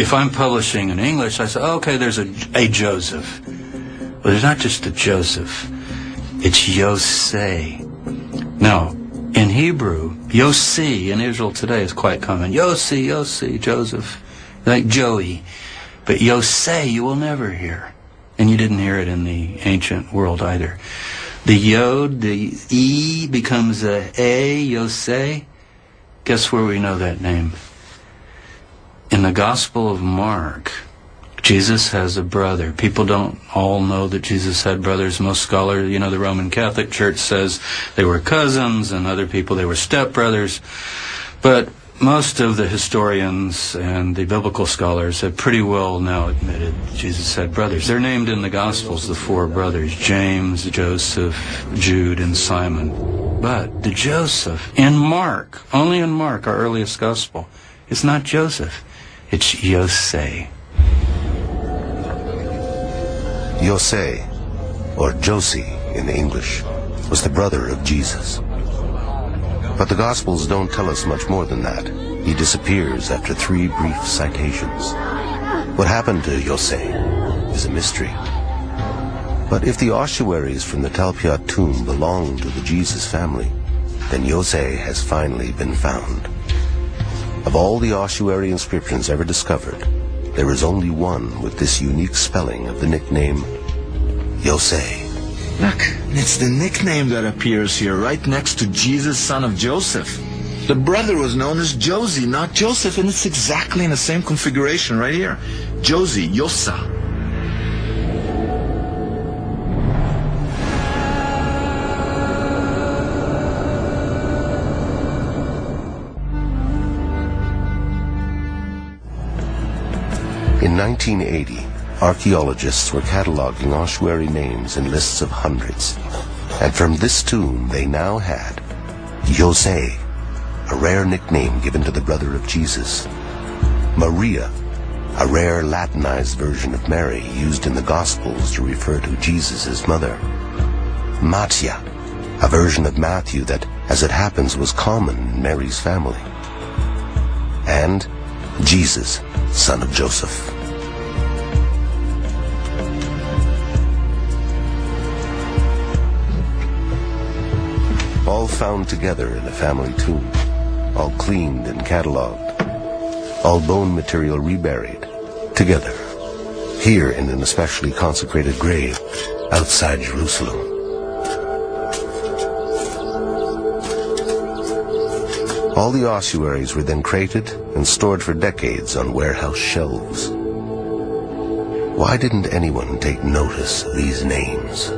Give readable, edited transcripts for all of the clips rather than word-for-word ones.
if I'm publishing in English, I say, okay, there's a Joseph. Well, there's not just a Joseph. It's Yosei. Now, in Hebrew, Yossi in Israel today is quite common. Yossi, Joseph, like Joey. But Yosei you will never hear. And you didn't hear it in the ancient world either. The Yod, the E becomes a Yosei. Guess where we know that name? In the Gospel of Mark, Jesus has a brother. People don't all know that Jesus had brothers. Most scholars, the Roman Catholic Church says they were cousins, and other people they were stepbrothers. But most of the historians and the biblical scholars have pretty well now admitted Jesus had brothers. They're named in the Gospels, the four brothers, James, Joseph, Jude, and Simon. But the Joseph in Mark, only in Mark, our earliest Gospel, it's not Joseph, it's Yosei. Yosei, or Josie in English, was the brother of Jesus. But the Gospels don't tell us much more than that. He disappears after 3 brief citations. What happened to Yosei is a mystery. But if the ossuaries from the Talpiot tomb belong to the Jesus family, then Yosei has finally been found. Of all the ossuary inscriptions ever discovered, there is only one with this unique spelling of the nickname Yosei. Look, it's the nickname that appears here, right next to Jesus, son of Joseph. The brother was known as Josie, not Joseph, and it's exactly in the same configuration right here. Josie, Yosa. In 1980, archaeologists were cataloging ossuary names in lists of hundreds. And from this tomb, they now had Yosei, a rare nickname given to the brother of Jesus; Maria, a rare Latinized version of Mary used in the Gospels to refer to Jesus' mother; Mattia, a version of Matthew that, as it happens, was common in Mary's family; and Jesus, son of Joseph. All found together in a family tomb, all cleaned and cataloged, all bone material reburied, together, here in an especially consecrated grave outside Jerusalem. All the ossuaries were then crated and stored for decades on warehouse shelves. Why didn't anyone take notice of these names?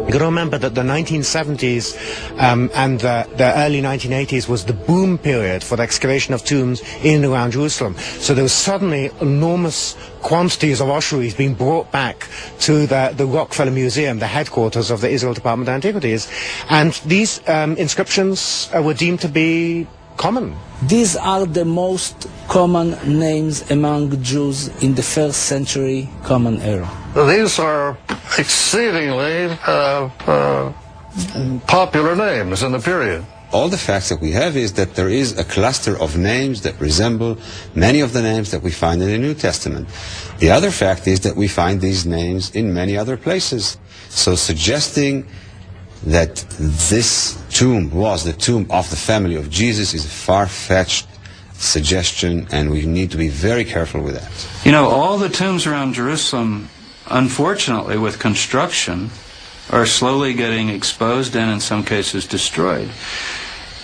You got to remember that the 1970s and the early 1980s was the boom period for the excavation of tombs in and around Jerusalem. So there was suddenly enormous quantities of ossuaries being brought back to the Rockefeller Museum, the headquarters of the Israel Department of Antiquities. And these inscriptions were deemed to be common. These are the most common names among Jews in the 1st century Common Era. These are exceedingly popular names in the period. All the facts that we have is that there is a cluster of names that resemble many of the names that we find in the New Testament. The other fact is that we find these names in many other places. So suggesting that this tomb was the tomb of the family of Jesus is a far-fetched suggestion, and we need to be very careful with that. All the tombs around Jerusalem, unfortunately, with construction, are slowly getting exposed and in some cases destroyed.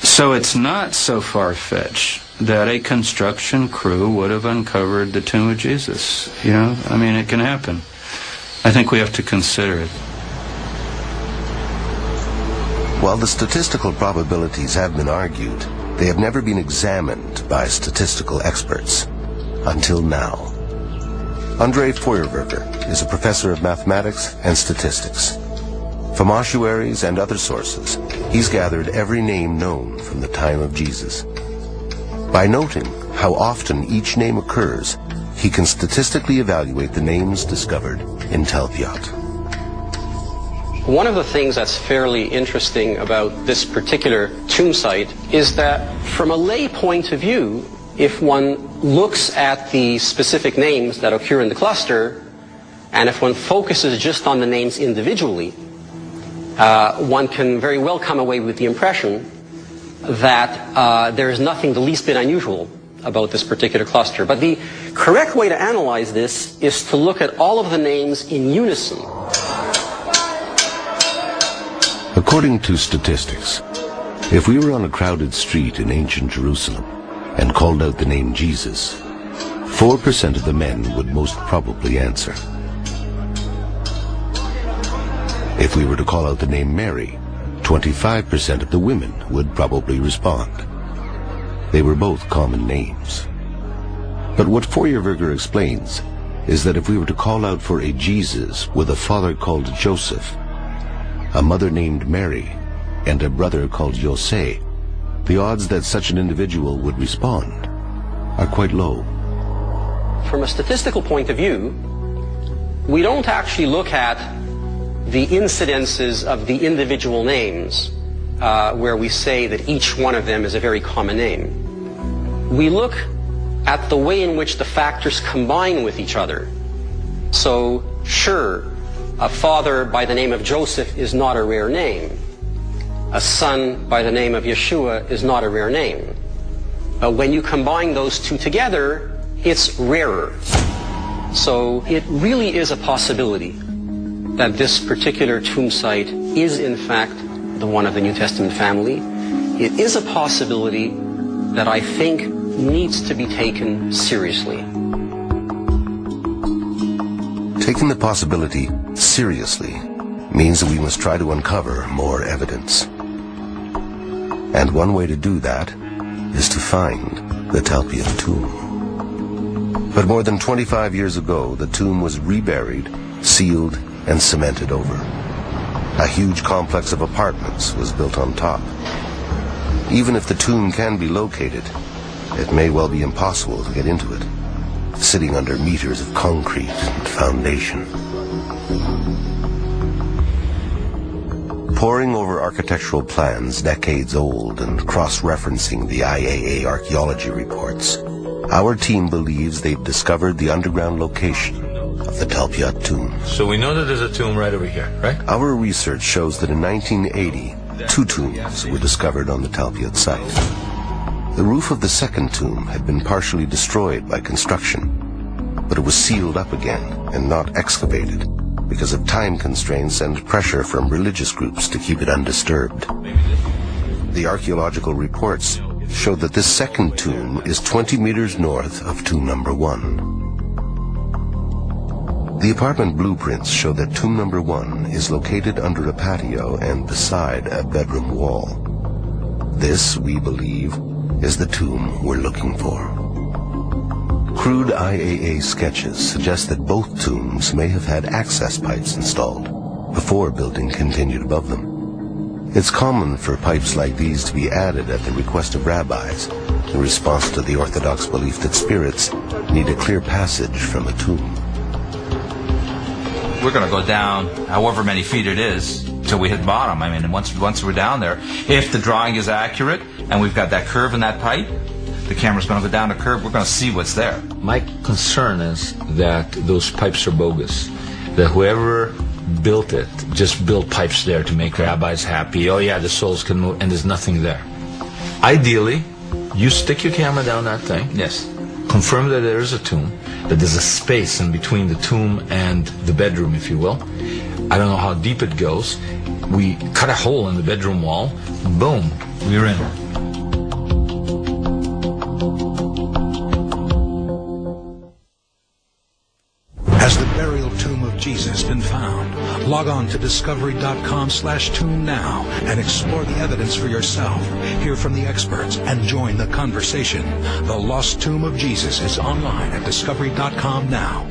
So it's not so far-fetched that a construction crew would have uncovered the tomb of Jesus. It can happen. I think we have to consider it. While the statistical probabilities have been argued, they have never been examined by statistical experts. Until now. André Feuerwerker is a professor of mathematics and statistics. From ossuaries and other sources, he's gathered every name known from the time of Jesus. By noting how often each name occurs, he can statistically evaluate the names discovered in Talpiot. One of the things that's fairly interesting about this particular tomb site is that from a lay point of view, if one looks at the specific names that occur in the cluster, and if one focuses just on the names individually, one can very well come away with the impression that there is nothing the least bit unusual about this particular cluster. But the correct way to analyze this is to look at all of the names in unison. According to statistics, if we were on a crowded street in ancient Jerusalem and called out the name Jesus, 4% of the men would most probably answer. If we were to call out the name Mary, 25% of the women would probably respond. They were both common names. But what Feuerwerger explains is that if we were to call out for a Jesus with a father called Joseph, a mother named Mary, and a brother called Jose, the odds that such an individual would respond are quite low. From a statistical point of view, we don't actually look at the incidences of the individual names where we say that each one of them is a very common name. We look at the way in which the factors combine with each other. So, sure, a father by the name of Joseph is not a rare name. A son by the name of Yeshua is not a rare name. But when you combine those two together, it's rarer. So it really is a possibility that this particular tomb site is in fact the one of the New Testament family. It is a possibility that I think needs to be taken seriously. Taking the possibility seriously means that we must try to uncover more evidence. And one way to do that is to find the Talpiot tomb. But more than 25 years ago, the tomb was reburied, sealed, and cemented over. A huge complex of apartments was built on top. Even if the tomb can be located, it may well be impossible to get into it, sitting under meters of concrete and foundation. Poring over architectural plans decades old and cross-referencing the IAA archaeology reports, our team believes they've discovered the underground location of the Talpiot tomb. So we know that there's a tomb right over here, right? Our research shows that in 1980, 2 tombs were discovered on the Talpiot site. The roof of the second tomb had been partially destroyed by construction, but it was sealed up again and not excavated because of time constraints and pressure from religious groups to keep it undisturbed. The archaeological reports show that this second tomb is 20 meters north of tomb number 1. The apartment blueprints show that tomb number 1 is located under a patio and beside a bedroom wall. This, we believe, is the tomb we're looking for. Crude IAA sketches suggest that both tombs may have had access pipes installed before building continued above them. It's common for pipes like these to be added at the request of rabbis in response to the Orthodox belief that spirits need a clear passage from a tomb. We're going to go down however many feet it is till we hit bottom. I mean, once we're down there, if the drawing is accurate and we've got that curve in that pipe, the camera's going to go down the curve, we're going to see what's there. My concern is that those pipes are bogus. That whoever built it just built pipes there to make rabbis happy. Oh yeah, the souls can move, and there's nothing there. Ideally, you stick your camera down that thing. Yes. Confirm that there is a tomb, that there's a space in between the tomb and the bedroom, if you will. I don't know how deep it goes. We cut a hole in the bedroom wall. Boom, we're in. Has the burial tomb of Jesus been found? Log on to Discovery.com/tomb now and explore the evidence for yourself. Hear from the experts and join the conversation. The Lost Tomb of Jesus is online at Discovery.com now.